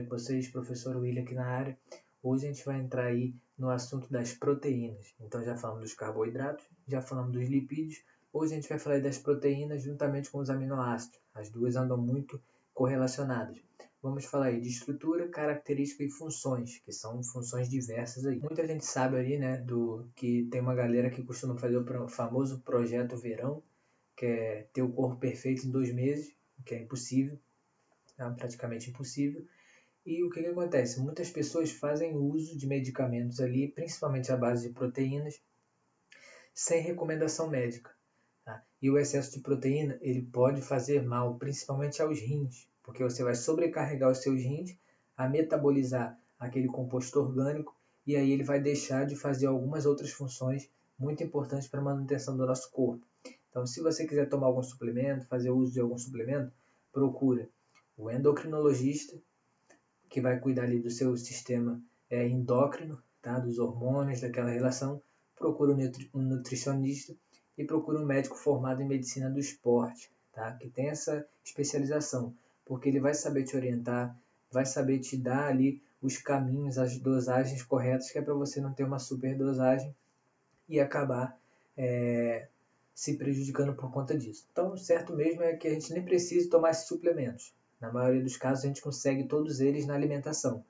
com vocês, professor William aqui na área. Hoje a gente vai entrar aí no assunto das proteínas. Então já falamos dos carboidratos, já falamos dos lipídios. Hoje a gente vai falar das proteínas juntamente com os aminoácidos. As duas andam muito correlacionadas. Vamos falar aí de estrutura, característica e funções, que são funções diversas aí. Muita gente sabe aí, né, que tem uma galera que costuma fazer o famoso projeto verão, que é ter o corpo perfeito em 2 meses, que é impossível. É praticamente impossível. E o que acontece? Muitas pessoas fazem uso de medicamentos ali, principalmente à base de proteínas, sem recomendação médica. Tá? E o excesso de proteína ele pode fazer mal, principalmente aos rins, porque você vai sobrecarregar os seus rins a metabolizar aquele composto orgânico e aí ele vai deixar de fazer algumas outras funções muito importantes para a manutenção do nosso corpo. Então, se você quiser tomar algum suplemento, fazer uso de algum suplemento, procura o endocrinologista, que vai cuidar ali do seu sistema endócrino, tá? Dos hormônios, daquela relação. Procura um nutricionista e procura um médico formado em medicina do esporte, tá? Que tem essa especialização, porque ele vai saber te orientar, vai saber te dar ali os caminhos, as dosagens corretas, que é para você não ter uma superdosagem e acabar se prejudicando por conta disso. Então, o certo mesmo é que a gente nem precise tomar esses suplementos. Na maioria dos casos, a gente consegue todos eles na alimentação.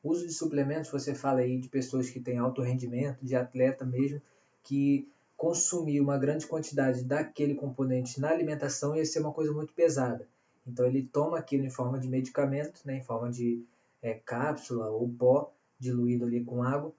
O uso de suplementos, você fala aí de pessoas que têm alto rendimento, de atleta mesmo, que consumir uma grande quantidade daquele componente na alimentação ia ser uma coisa muito pesada. Então, ele toma aquilo em forma de medicamento, né, em forma de cápsula ou pó diluído ali com água,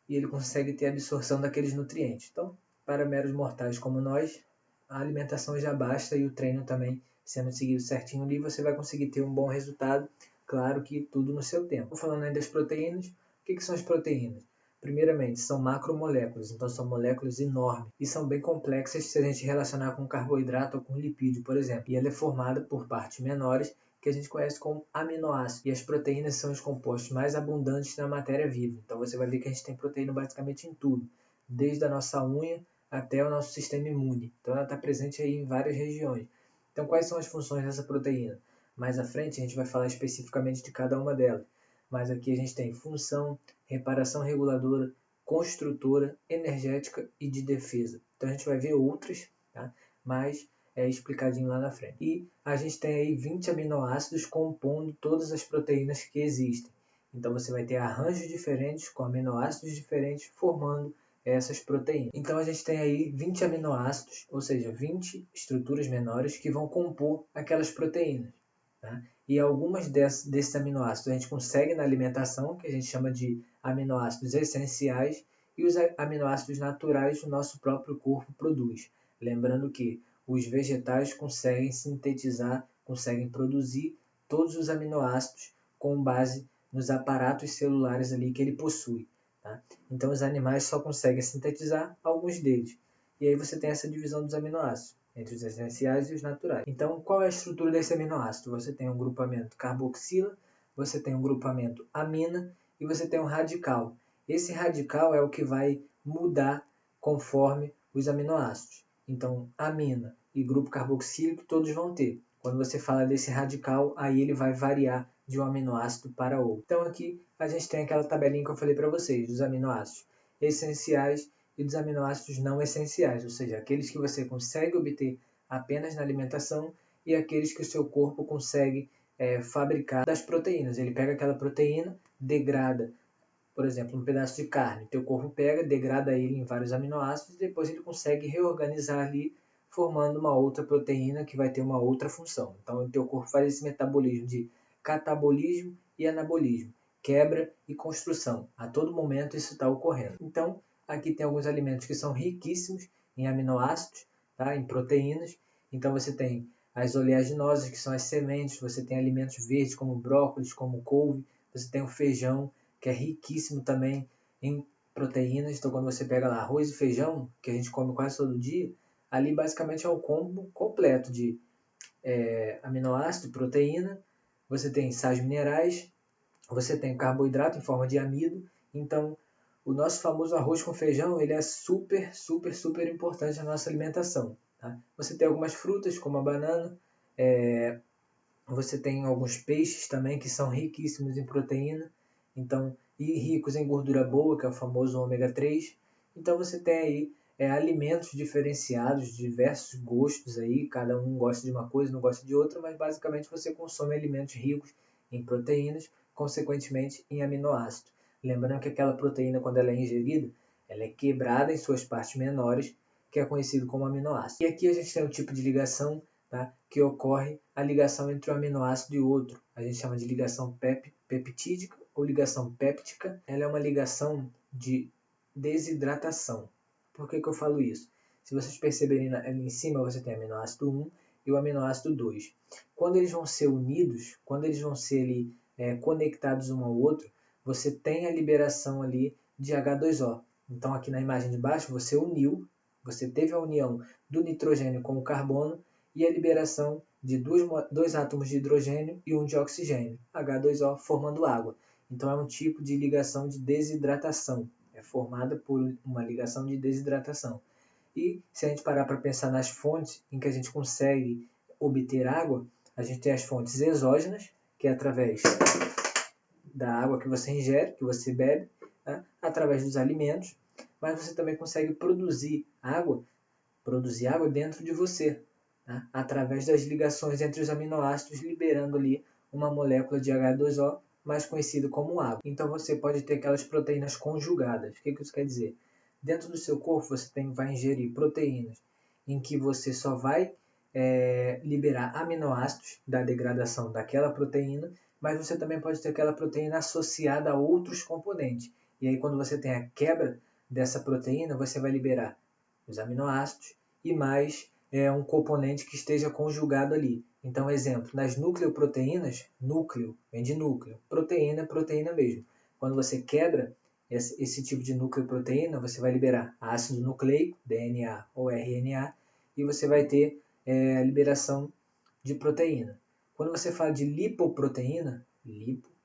e ele consegue ter absorção daqueles nutrientes. Então, para meros mortais como nós, a alimentação já basta e o treino também sendo seguido certinho ali, você vai conseguir ter um bom resultado, claro que tudo no seu tempo. Falando ainda das proteínas, o que são as proteínas? Primeiramente, são macromoléculas, então são moléculas enormes e são bem complexas se a gente relacionar com carboidrato ou com lipídio, por exemplo. E ela é formada por partes menores que a gente conhece como aminoácidos. E as proteínas são os compostos mais abundantes na matéria viva. Então você vai ver que a gente tem proteína basicamente em tudo, desde a nossa unha até o nosso sistema imune. Então ela está presente aí em várias regiões. Então quais são as funções dessa proteína? Mais à frente a gente vai falar especificamente de cada uma delas. Mas aqui a gente tem função, reparação reguladora, construtora, energética e de defesa. Então a gente vai ver outras, tá? Mas é explicadinho lá na frente. E a gente tem aí 20 aminoácidos compondo todas as proteínas que existem. Então você vai ter arranjos diferentes com aminoácidos diferentes formando essas proteínas. Então a gente tem aí 20 aminoácidos, ou seja, 20 estruturas menores que vão compor aquelas proteínas. Tá? E algumas desses aminoácidos a gente consegue na alimentação, que a gente chama de aminoácidos essenciais, e os aminoácidos naturais o nosso próprio corpo produz. Lembrando que os vegetais conseguem sintetizar, conseguem produzir todos os aminoácidos com base nos aparatos celulares ali que ele possui. Tá? Então os animais só conseguem sintetizar alguns deles. E aí você tem essa divisão dos aminoácidos entre os essenciais e os naturais. Então, qual é a estrutura desse aminoácido? Você tem um grupamento carboxila, você tem um grupamento amina e você tem um radical. Esse radical é o que vai mudar conforme os aminoácidos. Então, amina e grupo carboxílico todos vão ter. Quando você fala desse radical, aí ele vai variar de um aminoácido para outro. Então aqui a gente tem aquela tabelinha que eu falei para vocês, dos aminoácidos essenciais e dos aminoácidos não essenciais, ou seja, aqueles que você consegue obter apenas na alimentação e aqueles que o seu corpo consegue fabricar das proteínas. Ele pega aquela proteína, degrada, por exemplo, um pedaço de carne, teu corpo pega, degrada ele em vários aminoácidos e depois ele consegue reorganizar ali, formando uma outra proteína que vai ter uma outra função. Então, o teu corpo faz esse metabolismo de catabolismo e anabolismo, quebra e construção. A todo momento isso está ocorrendo. Então, aqui tem alguns alimentos que são riquíssimos em aminoácidos, tá? Em proteínas. Então, você tem as oleaginosas, que são as sementes, você tem alimentos verdes como brócolis, como couve, você tem o feijão, que é riquíssimo também em proteínas. Então, quando você pega lá arroz e feijão, que a gente come quase todo dia, ali basicamente é o combo completo de aminoácido, proteína, você tem sais minerais, você tem carboidrato em forma de amido. Então, o nosso famoso arroz com feijão, ele é super, super, super importante na nossa alimentação. Tá? Você tem algumas frutas, como a banana, Você tem alguns peixes também que são riquíssimos em proteína, então, e ricos em gordura boa, que é o famoso ômega 3. Então você tem aí alimentos diferenciados, de diversos gostos aí, cada um gosta de uma coisa, não gosta de outra, mas basicamente você consome alimentos ricos em proteínas, consequentemente em aminoácidos. Lembrando que aquela proteína, quando ela é ingerida, ela é quebrada em suas partes menores, que é conhecido como aminoácido. E aqui a gente tem um tipo de ligação, tá, que ocorre a ligação entre um aminoácido e outro. A gente chama de ligação peptídica ou ligação péptica. Ela é uma ligação de desidratação. Por que eu falo isso? Se vocês perceberem ali em cima, você tem o aminoácido 1 e o aminoácido 2. Quando eles vão ser unidos, quando eles vão ser ali, conectados um ao outro, você tem a liberação ali de H2O. Então aqui na imagem de baixo você uniu, você teve a união do nitrogênio com o carbono e a liberação de dois átomos de hidrogênio e um de oxigênio, H2O, formando água. Então é um tipo de ligação de desidratação, é formada por uma ligação de desidratação. E se a gente parar para pensar nas fontes em que a gente consegue obter água, a gente tem as fontes exógenas, que é através da água que você ingere, que você bebe, tá? Através dos alimentos, mas você também consegue produzir água dentro de você, tá? Através das ligações entre os aminoácidos, liberando ali uma molécula de H2O, mais conhecido como água. Então você pode ter aquelas proteínas conjugadas. O que isso quer dizer? Dentro do seu corpo você vai ingerir proteínas em que você só vai liberar aminoácidos da degradação daquela proteína, mas você também pode ter aquela proteína associada a outros componentes. E aí quando você tem a quebra dessa proteína, você vai liberar os aminoácidos e mais um componente que esteja conjugado ali. Então, exemplo, nas nucleoproteínas, núcleo vem de núcleo, proteína é proteína mesmo. Quando você quebra esse tipo de nucleoproteína, você vai liberar ácido nucleico, DNA ou RNA, e você vai ter a liberação de proteína. Quando você fala de lipoproteína,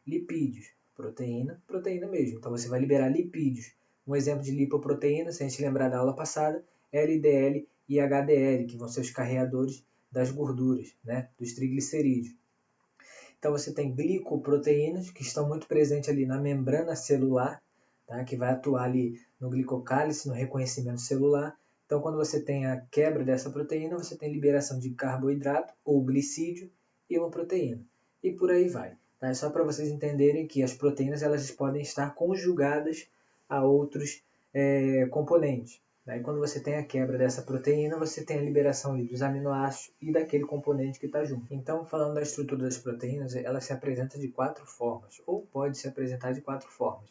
lipídios, proteína, proteína mesmo. Então você vai liberar lipídios. Um exemplo de lipoproteína, se a gente lembrar da aula passada, LDL e HDL, que vão ser os carreadores das gorduras, né, dos triglicerídeos. Então você tem glicoproteínas, que estão muito presentes ali na membrana celular, tá, que vai atuar ali no glicocálice, no reconhecimento celular. Então quando você tem a quebra dessa proteína, você tem liberação de carboidrato ou glicídio e uma proteína. E por aí vai. Tá? É só para vocês entenderem que as proteínas elas podem estar conjugadas a outros componentes. Daí quando você tem a quebra dessa proteína, você tem a liberação ali dos aminoácidos e daquele componente que está junto. Então, falando da estrutura das proteínas, ela se apresenta de 4 formas, ou pode se apresentar de 4 formas.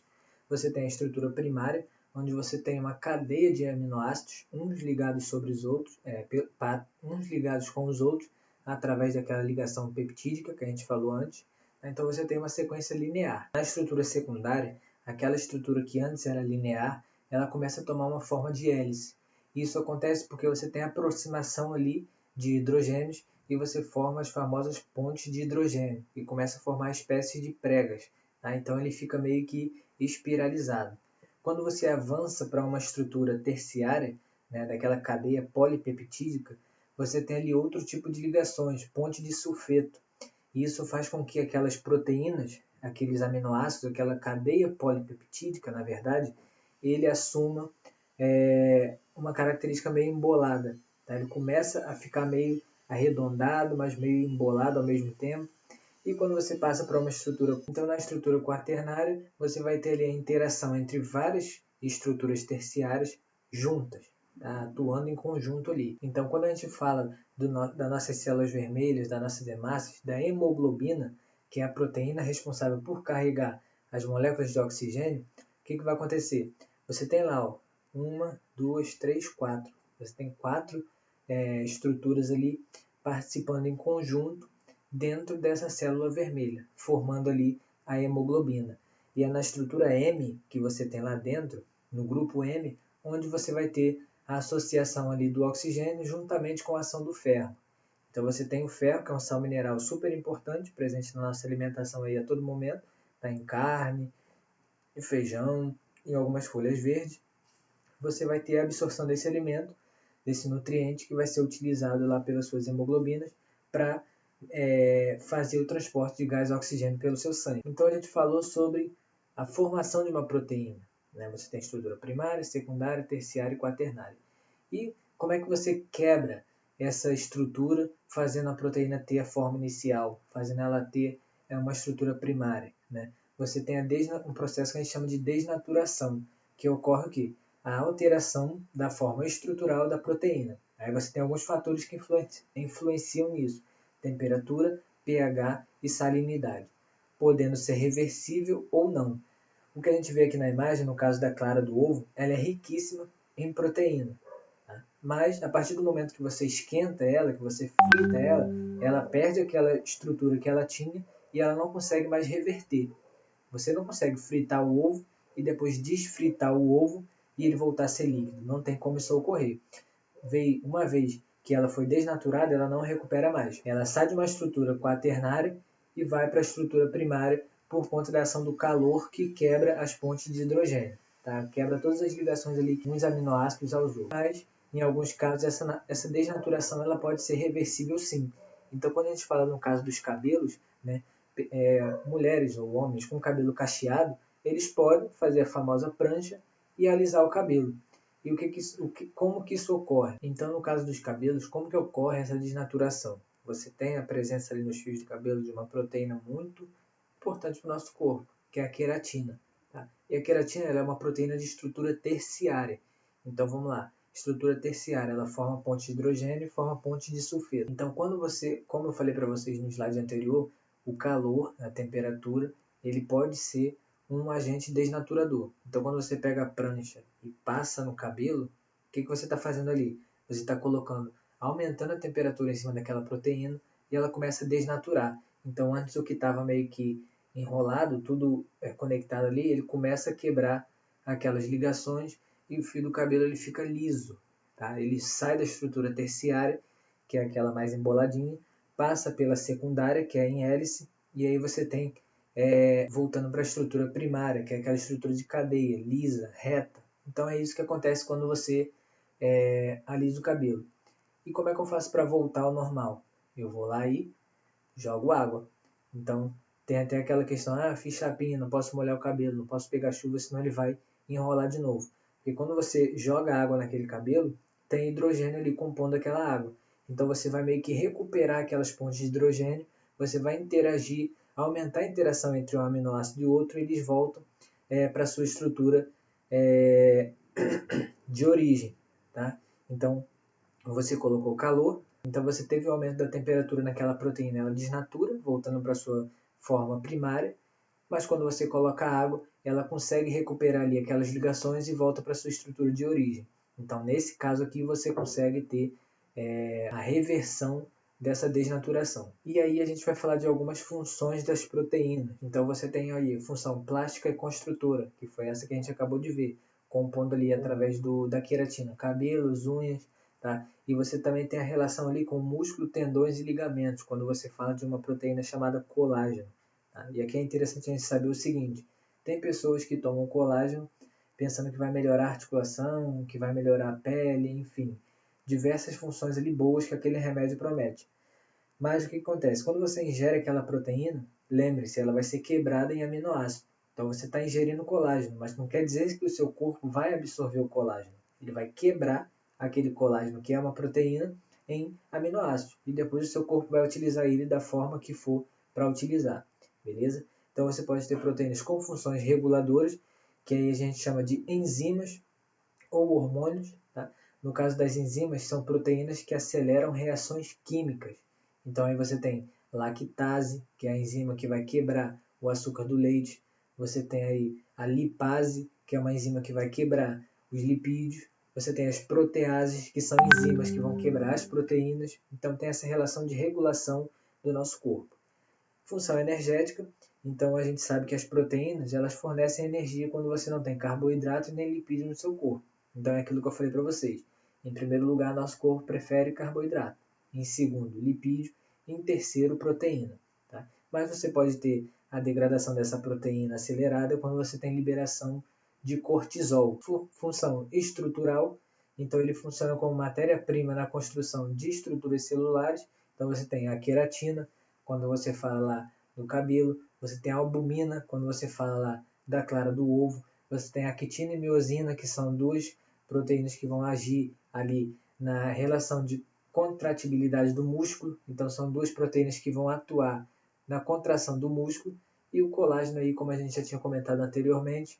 Você tem a estrutura primária, onde você tem uma cadeia de aminoácidos, uns ligados sobre os outros, uns ligados com os outros, através daquela ligação peptídica que a gente falou antes. Então você tem uma sequência linear. Na estrutura secundária, aquela estrutura que antes era linear, ela começa a tomar uma forma de hélice. Isso acontece porque você tem a aproximação ali de hidrogênios e você forma as famosas pontes de hidrogênio e começa a formar espécies de pregas. Tá? Então ele fica meio que espiralizado. Quando você avança para uma estrutura terciária, né, daquela cadeia polipeptídica, você tem ali outro tipo de ligações, ponte de sulfeto. E isso faz com que aquelas proteínas, aqueles aminoácidos, aquela cadeia polipeptídica, na verdade, ele assuma uma característica meio embolada. Tá? Ele começa a ficar meio arredondado, mas meio embolado ao mesmo tempo. E quando você passa para uma estrutura... Então, na estrutura quaternária, você vai ter ali a interação entre várias estruturas terciárias juntas, tá? Atuando em conjunto ali. Então, quando a gente fala das nossas células vermelhas, das nossas hemácias, da hemoglobina, que é a proteína responsável por carregar as moléculas de oxigênio, o que vai acontecer? Você tem lá, ó, 1, 2, 3, 4. Você tem 4 estruturas ali participando em conjunto dentro dessa célula vermelha, formando ali a hemoglobina. E é na estrutura M que você tem lá dentro, no grupo M, onde você vai ter a associação ali do oxigênio juntamente com a ação do ferro. Então você tem o ferro, que é um sal mineral super importante, presente na nossa alimentação aí a todo momento, tá em carne, em feijão, em algumas folhas verdes. Você vai ter a absorção desse alimento, desse nutriente, que vai ser utilizado lá pelas suas hemoglobinas para fazer o transporte de gás e oxigênio pelo seu sangue. Então a gente falou sobre a formação de uma proteína, né? Você tem estrutura primária, secundária, terciária e quaternária. E como é que você quebra essa estrutura fazendo a proteína ter a forma inicial, fazendo ela ter uma estrutura primária, né? Você tem um processo que a gente chama de desnaturação, que ocorre o quê? A alteração da forma estrutural da proteína. Aí você tem alguns fatores que influenciam nisso: temperatura, pH e salinidade, podendo ser reversível ou não. O que a gente vê aqui na imagem, no caso da clara do ovo, ela é riquíssima em proteína. Tá? Mas, a partir do momento que você esquenta ela, que você frita ela, ela perde aquela estrutura que ela tinha e ela não consegue mais reverter. Você não consegue fritar o ovo e depois desfritar o ovo e ele voltar a ser líquido. Não tem como isso ocorrer. Uma vez que ela foi desnaturada, ela não recupera mais. Ela sai de uma estrutura quaternária e vai para a estrutura primária por conta da ação do calor que quebra as pontes de hidrogênio. Tá? Quebra todas as ligações ali uns aminoácidos aos outros. Mas, em alguns casos, essa desnaturação ela pode ser reversível sim. Então, quando a gente fala no caso dos cabelos, né, mulheres ou homens com cabelo cacheado, eles podem fazer a famosa prancha e alisar o cabelo. E como que isso ocorre? Então, no caso dos cabelos, como que ocorre essa desnaturação? Você tem a presença ali nos fios de cabelo de uma proteína muito importante para o nosso corpo, que é a queratina. Tá? E a queratina ela é uma proteína de estrutura terciária. Então, vamos lá. Estrutura terciária, ela forma ponte de hidrogênio e forma ponte de sulfeto. Então, como eu falei para vocês no slide anterior, o calor, a temperatura, ele pode ser um agente desnaturador. Então, quando você pega a prancha e passa no cabelo, o que você está fazendo ali? Você está aumentando a temperatura em cima daquela proteína e ela começa a desnaturar. Então, antes o que estava meio que enrolado, tudo conectado ali, ele começa a quebrar aquelas ligações e o fio do cabelo ele fica liso. Tá? Ele sai da estrutura terciária, que é aquela mais emboladinha, passa pela secundária, que é em hélice, e aí você tem voltando para a estrutura primária, que é aquela estrutura de cadeia, lisa, reta. Então é isso que acontece quando você alisa o cabelo. E como é que eu faço para voltar ao normal? Eu vou lá e jogo água. Então tem até aquela questão, fiz chapinha, não posso molhar o cabelo, não posso pegar chuva, senão ele vai enrolar de novo. Porque quando você joga água naquele cabelo, tem hidrogênio ali compondo aquela água. Então você vai meio que recuperar aquelas pontes de hidrogênio, você vai interagir, aumentar a interação entre um aminoácido e outro, e eles voltam para a sua estrutura de origem. Tá? Então você colocou calor, então você teve o aumento da temperatura naquela proteína, ela desnatura, voltando para a sua forma primária, mas quando você coloca água, ela consegue recuperar ali aquelas ligações e volta para a sua estrutura de origem. Então, nesse caso aqui, você consegue ter a reversão dessa desnaturação. E aí a gente vai falar de algumas funções das proteínas. Então, você tem aí função plástica e construtora, que foi essa que a gente acabou de ver, compondo ali através da queratina, cabelos, unhas, tá? E você também tem a relação ali com músculo, tendões e ligamentos, quando você fala de uma proteína chamada colágeno. Tá? E aqui é interessante a gente saber o seguinte: tem pessoas que tomam colágeno pensando que vai melhorar a articulação, que vai melhorar a pele, enfim, diversas funções ali boas que aquele remédio promete. Mas o que acontece? Quando você ingere aquela proteína, lembre-se, ela vai ser quebrada em aminoácidos. Então você está ingerindo colágeno, mas não quer dizer que o seu corpo vai absorver o colágeno. Ele vai quebrar aquele colágeno, que é uma proteína, em aminoácidos. E depois o seu corpo vai utilizar ele da forma que for para utilizar. Beleza? Então você pode ter proteínas com funções reguladoras, que aí a gente chama de enzimas ou hormônios. Tá? No caso das enzimas, são proteínas que aceleram reações químicas. Então aí você tem lactase, que é a enzima que vai quebrar o açúcar do leite. Você tem aí a lipase, que é uma enzima que vai quebrar os lipídios. Você tem as proteases, que são enzimas que vão quebrar as proteínas. Então tem essa relação de regulação do nosso corpo. Função energética, então a gente sabe que as proteínas elas fornecem energia quando você não tem carboidrato nem lipídio no seu corpo. Então é aquilo que eu falei para vocês. Em primeiro lugar, nosso corpo prefere carboidrato. Em segundo, lipídio. Em terceiro, proteína. Tá? Mas você pode ter a degradação dessa proteína acelerada quando você tem liberação de cortisol. Função estrutural, então ele funciona como matéria-prima na construção de estruturas celulares. Então você tem a queratina, quando você fala lá do cabelo, você tem a albumina, quando você fala lá da clara do ovo, você tem a quitina e miosina, que são duas proteínas que vão agir ali na relação de contratibilidade do músculo, então são duas proteínas que vão atuar na contração do músculo, e o colágeno aí, como a gente já tinha comentado anteriormente,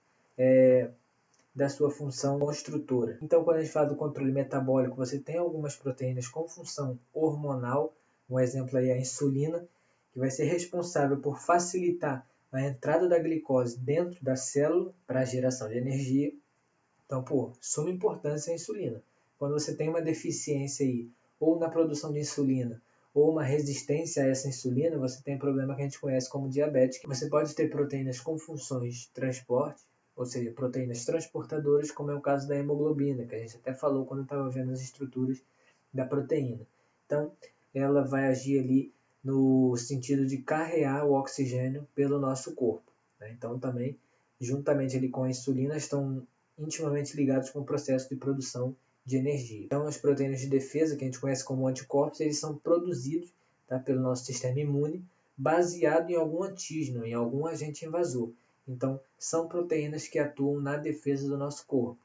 da sua função construtora. Então, quando a gente fala do controle metabólico, você tem algumas proteínas com função hormonal, um exemplo aí é a insulina, que vai ser responsável por facilitar a entrada da glicose dentro da célula para a geração de energia. Então, suma importância a insulina. Quando você tem uma deficiência aí, ou na produção de insulina, ou uma resistência a essa insulina, você tem um problema que a gente conhece como diabetes. Você pode ter proteínas com funções de transporte, ou seja, proteínas transportadoras, como é o caso da hemoglobina, que a gente até falou quando estava vendo as estruturas da proteína. Então, ela vai agir ali no sentido de carrear o oxigênio pelo nosso corpo. Né? Então, também, juntamente ali com a insulina, estão intimamente ligados com o processo de produção de energia. Então, as proteínas de defesa, que a gente conhece como anticorpos, eles são produzidos, tá, pelo nosso sistema imune, baseado em algum antígeno, em algum agente invasor. Então, são proteínas que atuam na defesa do nosso corpo.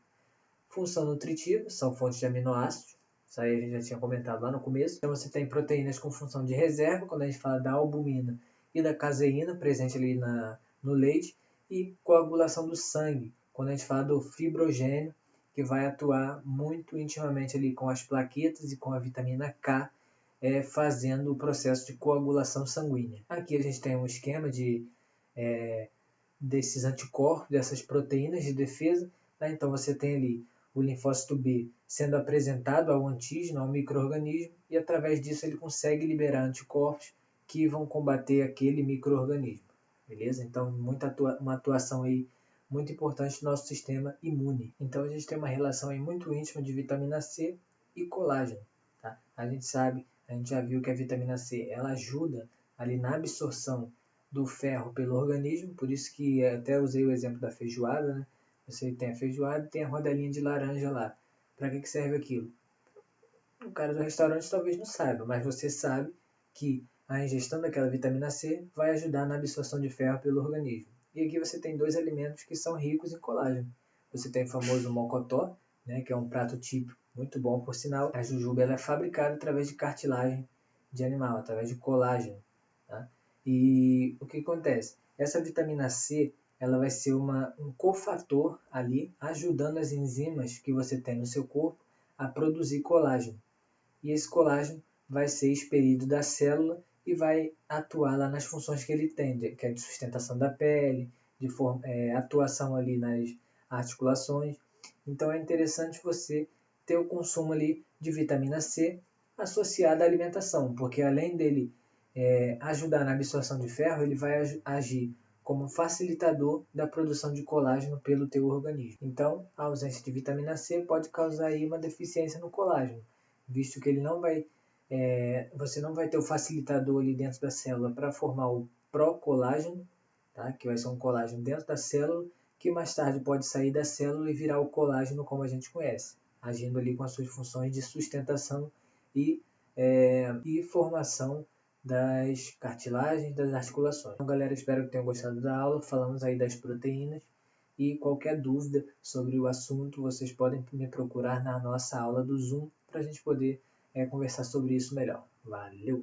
Função nutritiva, são fontes de aminoácidos, isso aí a gente já tinha comentado lá no começo. Então, você tem proteínas com função de reserva, quando a gente fala da albumina e da caseína, presente ali no leite, e coagulação do sangue, quando a gente fala do fibrogênio, que vai atuar muito intimamente ali com as plaquetas e com a vitamina K, fazendo o processo de coagulação sanguínea. Aqui a gente tem um esquema desses anticorpos, dessas proteínas de defesa. Tá? Então você tem ali o linfócito B sendo apresentado ao antígeno, ao micro-organismo, e através disso ele consegue liberar anticorpos que vão combater aquele micro-organismo. Beleza? Então, uma atuação aí muito importante no nosso sistema imune. Então, a gente tem uma relação aí muito íntima de vitamina C e colágeno. Tá? A gente sabe, a gente já viu que a vitamina C ela ajuda ali na absorção do ferro pelo organismo, por isso que até usei o exemplo da feijoada, né? Você tem a feijoada e tem a rodelinha de laranja lá. Para que serve aquilo? O cara do restaurante talvez não saiba, mas você sabe que a ingestão daquela vitamina C vai ajudar na absorção de ferro pelo organismo. E aqui você tem dois alimentos que são ricos em colágeno. Você tem o famoso mocotó, né, que é um prato típico, muito bom por sinal. A jujuba ela é fabricada através de cartilagem de animal, através de colágeno. Tá? E o que acontece? Essa vitamina C ela vai ser um cofator ali, ajudando as enzimas que você tem no seu corpo a produzir colágeno. E esse colágeno vai ser expelido da célula e vai atuar lá nas funções que ele tem, que é de sustentação da pele, de atuação ali nas articulações. Então é interessante você ter o consumo ali de vitamina C associado à alimentação, porque além dele ajudar na absorção de ferro, ele vai agir como facilitador da produção de colágeno pelo teu organismo. Então, a ausência de vitamina C pode causar aí uma deficiência no colágeno, visto que ele não vai, você não vai ter o facilitador ali dentro da célula para formar o procolágeno, tá? Que vai ser um colágeno dentro da célula, que mais tarde pode sair da célula e virar o colágeno como a gente conhece, agindo ali com as suas funções de sustentação e formação das cartilagens, das articulações. Então, galera, espero que tenham gostado da aula. Falamos aí das proteínas. E qualquer dúvida sobre o assunto, vocês podem me procurar na nossa aula do Zoom para a gente poder conversar sobre isso melhor. Valeu!